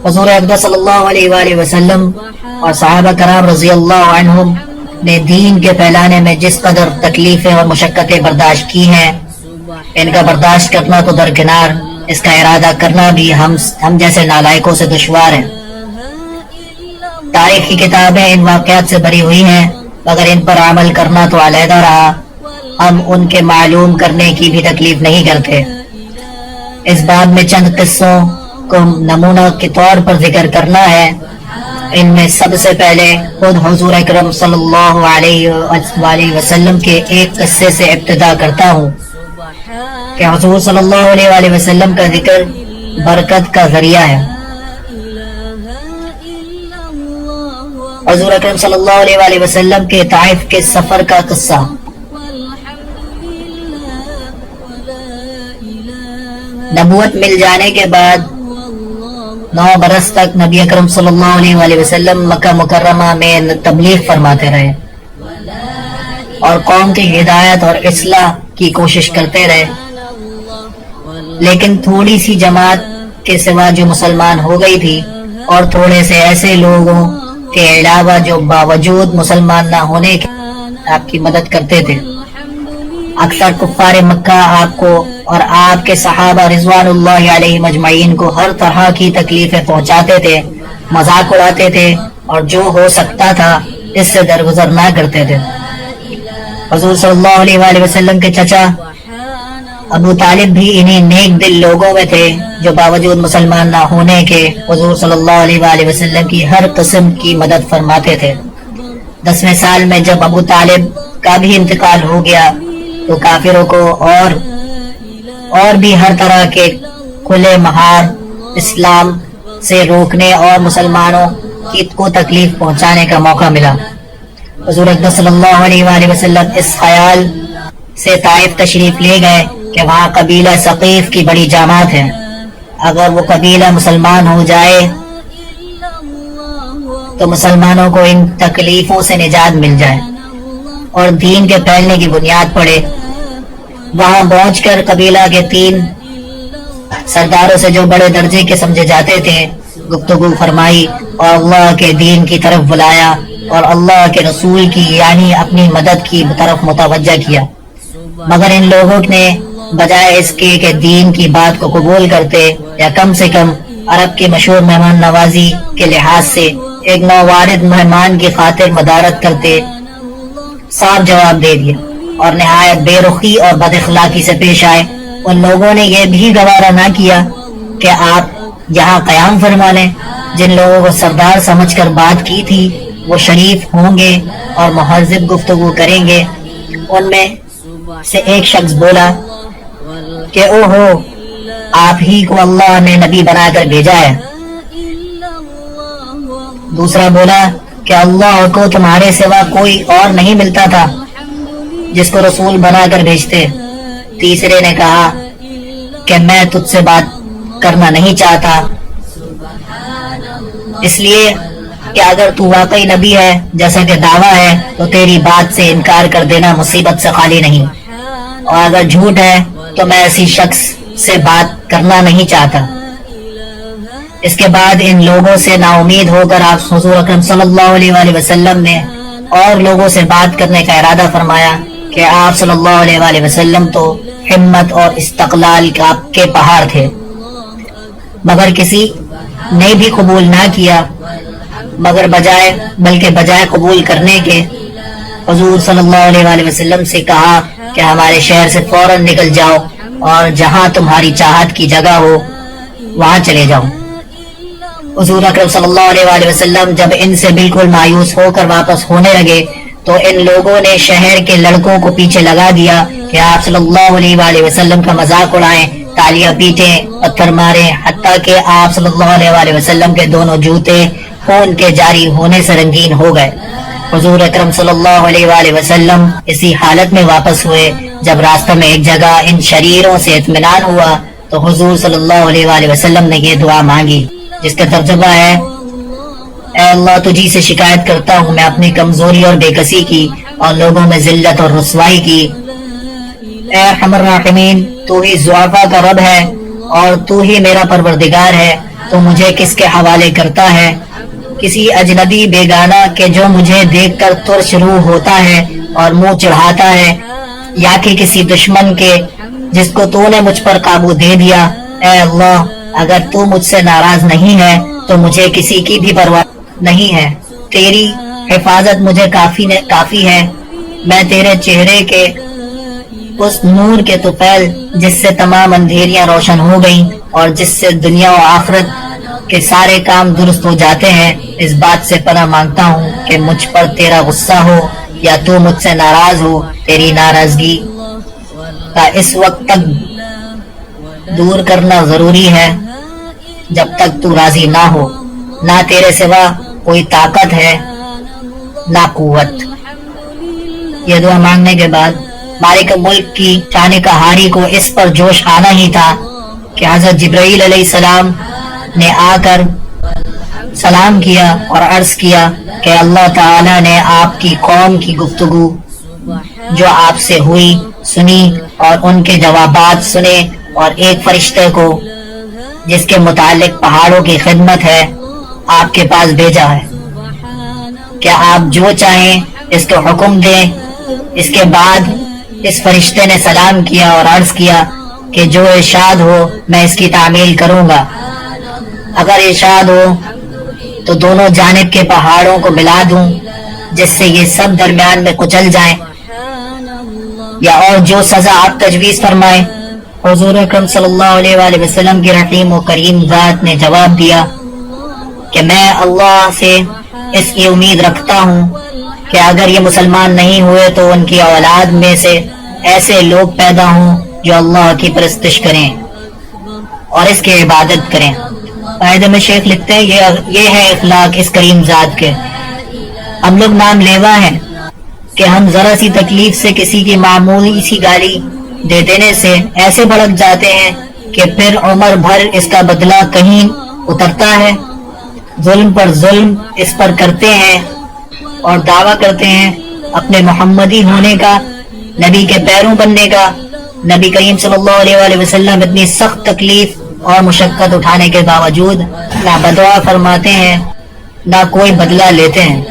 حضور اقدس صلی اللہ علیہ وآلہ وسلم اور صحابہ کرام رضی اللہ عنہم نے دین کے پھیلانے میں جس قدر تکلیفیں اور مشقتیں برداشت کی ہیں، ان کا برداشت کرنا تو درکنار، اس کا ارادہ کرنا بھی ہم جیسے نالائقوں سے دشوار ہے۔ تاریخ کی کتابیں ان واقعات سے بھری ہوئی ہیں، مگر ان پر عمل کرنا تو علیحدہ رہا، ہم ان کے معلوم کرنے کی بھی تکلیف نہیں کرتے۔ اس باب میں چند قصوں کو نمونہ کے طور پر ذکر کرنا ہے۔ ان میں سب سے پہلے خود حضور اکرم صلی اللہ علیہ وآلہ وسلم کے ایک قصے سے ابتدا کرتا ہوں کہ حضور صلی اللہ علیہ وآلہ وسلم کا ذکر برکت کا ذریعہ ہے۔ حضور اکرم صلی اللہ علیہ وآلہ وسلم کے طائف کے سفر کا قصہ۔ نبوت مل جانے کے بعد 9 برس تک نبی اکرم صلی اللہ علیہ وآلہ وسلم مکہ مکرمہ میں تبلیغ فرماتے رہے اور قوم کی ہدایت اور اصلاح کی کوشش کرتے رہے، لیکن تھوڑی سی جماعت کے سوا جو مسلمان ہو گئی تھی اور تھوڑے سے ایسے لوگوں کے علاوہ جو باوجود مسلمان نہ ہونے کے آپ کی مدد کرتے تھے۔ اکثر کفار مکہ آپ کو اور آپ کے صحابہ رضوان اللہ علیہ مجمعین کو ہر طرح کی تکلیفیں پہنچاتے تھے، مذاق اڑاتے تھے اور جو ہو سکتا تھا اس سے درگزر نہ کرتے تھے۔ حضور صلی اللہ علیہ وآلہ وسلم کے چچا ابو طالب بھی انہی نیک دل لوگوں میں تھے جو باوجود مسلمان نہ ہونے کے حضور صلی اللہ علیہ وآلہ وسلم کی ہر قسم کی مدد فرماتے تھے۔ 10ویں سال میں جب ابو طالب کا بھی انتقال ہو گیا تو کافروں کو اور بھی ہر طرح کے کھلے مہار اسلام سے روکنے اور مسلمانوں کو تکلیف پہنچانے کا موقع ملا۔ حضور اقدس صلی اللہ علیہ وآلہ وسلم اس خیال سے طائف تشریف لے گئے کہ وہاں قبیلہ ثقیف کی بڑی جماعت ہے، اگر وہ قبیلہ مسلمان ہو جائے تو مسلمانوں کو ان تکلیفوں سے نجات مل جائے اور دین کے پھیلنے کی بنیاد پڑے۔ وہاں پہنچ کر قبیلہ کے 3 سرداروں سے جو بڑے درجے کے سمجھے جاتے تھے گفتگو فرمائی اور اللہ کے دین کی طرف بلایا اور اللہ کے رسول کی یعنی اپنی مدد کی طرف متوجہ کیا، مگر ان لوگوں نے بجائے اس کے کہ دین کی بات کو قبول کرتے یا کم سے کم عرب کی مشہور مہمان نوازی کے لحاظ سے ایک نووارد مہمان کی خاطر مدارت کرتے، صاف جواب دے دیا اور نہایت بے رخی اور بد اخلاقی سے پیش آئے۔ ان لوگوں نے یہ بھی گوارا نہ کیا کہ آپ یہاں قیام فرما لیں۔ جن لوگوں کو سردار سمجھ کر بات کی تھی وہ شریف ہوں گے اور مہذب گفتگو کریں گے۔ ان میں سے ایک شخص بولا کہ اوہو، آپ ہی کو اللہ نے نبی بنا کر بھیجا ہے۔ دوسرا بولا کہ اللہ کو تمہارے سوا کوئی اور نہیں ملتا تھا جس کو رسول بنا کر بھیجتے۔ تیسرے نے کہا کہ میں تجھ سے بات کرنا نہیں چاہتا، اس لیے کہ اگر تو واقعی نبی ہے جیسا کہ دعویٰ ہے تو تیری بات سے انکار کر دینا مصیبت سے خالی نہیں، اور اگر جھوٹ ہے تو میں ایسی شخص سے بات کرنا نہیں چاہتا۔ اس کے بعد ان لوگوں سے نا امید ہو کر آپ حضور اکرم صلی اللہ علیہ وآلہ وسلم نے اور لوگوں سے بات کرنے کا ارادہ فرمایا کہ آپ صلی اللہ علیہ وآلہ وسلم تو ہمت اور استقلال کے پہاڑ تھے، مگر کسی نے بھی قبول نہ کیا، بلکہ بجائے قبول کرنے کے حضور صلی اللہ علیہ وآلہ وسلم سے کہا کہ ہمارے شہر سے فوراً نکل جاؤ اور جہاں تمہاری چاہت کی جگہ ہو وہاں چلے جاؤ۔ حضور اکرم صلی اللہ علیہ وآلہ وسلم جب ان سے بالکل مایوس ہو کر واپس ہونے لگے تو ان لوگوں نے شہر کے لڑکوں کو پیچھے لگا دیا کہ آپ صلی اللہ علیہ وآلہ وسلم کا مذاق اڑائیں، تالیاں پیٹیں، پتھر ماریں، حتیٰ کہ آپ صلی اللہ علیہ وآلہ وسلم کے دونوں جوتے خون کے جاری ہونے سے رنگین ہو گئے۔ حضور اکرم صلی اللہ علیہ وآلہ وسلم اسی حالت میں واپس ہوئے۔ جب راستہ میں ایک جگہ ان شریروں سے اطمینان ہوا تو حضور صلی اللہ علیہ وآلہ وسلم نے یہ دعا مانگی جس کا ترجمہ ہے، اے اللہ تجھی سے شکایت کرتا ہوں میں اپنی کمزوری اور بے کسی کی اور لوگوں میں ذلت اور رسوائی کی۔ اے ارحم الراحمین، تو ہی ضعفاء کا رب ہے اور تو ہی میرا پروردگار ہے، تو تو مجھے کس کے حوالے کرتا ہے؟ کسی اجنبی بیگانہ کے جو مجھے دیکھ کر ترش روح ہوتا ہے اور منہ چڑھاتا ہے، یا کہ کسی دشمن کے جس کو تو نے مجھ پر قابو دے دیا؟ اے اللہ، اگر تو مجھ سے ناراض نہیں ہے تو مجھے کسی کی بھی پرواہ نہیں ہے۔ تیری حفاظت مجھے کافی ہے۔ میں تیرے چہرے کے اس نور کے طفیل جس سے تمام اندھیریاں روشن ہو گئیں اور جس سے دنیا و آخرت کے سارے کام درست ہو جاتے ہیں، اس بات سے پناہ مانگتا ہوں کہ مجھ پر تیرا غصہ ہو یا تو مجھ سے ناراض ہو۔ تیری ناراضگی کا اس وقت تک دور کرنا ضروری ہے جب تک تو راضی نہ ہو۔ نہ تیرے سوا کوئی طاقت ہے نہ قوت۔ یہ دعا مانگنے کے بعد مالک ملک کی شان قہاری کو اس پر جوش آنا ہی تھا کہ حضرت جبرائیل علیہ السلام نے آ کر سلام کیا اور عرض کیا کہ اللہ تعالی نے آپ کی قوم کی گفتگو جو آپ سے ہوئی سنی اور ان کے جوابات سنے، اور ایک فرشتے کو جس کے متعلق پہاڑوں کی خدمت ہے آپ کے پاس بھیجا ہے۔ کیا آپ جو چاہیں اس کو حکم دیں۔ اس کے بعد اس فرشتے نے سلام کیا اور عرض کیا کہ جو ارشاد ہو میں اس کی تعمیل کروں گا۔ اگر ارشاد ہو تو دونوں جانب کے پہاڑوں کو ملا دوں جس سے یہ سب درمیان میں کچل جائیں، یا اور جو سزا آپ تجویز فرمائیں۔ حضور اکرم صلی اللہ علیہ وآلہ وسلم کی رحیم و کریم ذات نے جواب دیا کہ میں اللہ سے اس کی امید رکھتا ہوں کہ اگر یہ مسلمان نہیں ہوئے تو ان کی اولاد میں سے ایسے لوگ پیدا ہوں جو اللہ کی پرستش کریں اور اس کی عبادت کریں۔ قاعدے میں شیخ لکھتے ہیں یہ ہے اخلاق اس کریم ذات کے۔ ہم لوگ نام لیوا ہیں کہ ہم ذرا سی تکلیف سے کسی کی معمولی سی گالی دے دینے سے ایسے بھڑک جاتے ہیں کہ پھر عمر بھر اس کا بدلہ کہیں اترتا ہے۔ ظلم پر ظلم اس پر کرتے ہیں اور دعویٰ کرتے ہیں اپنے محمدی ہونے کا، نبی کے پیروں بننے کا۔ نبی کریم صلی اللہ علیہ وآلہ وسلم اتنی سخت تکلیف اور مشقت اٹھانے کے باوجود نہ بدعا فرماتے ہیں نہ کوئی بدلہ لیتے ہیں۔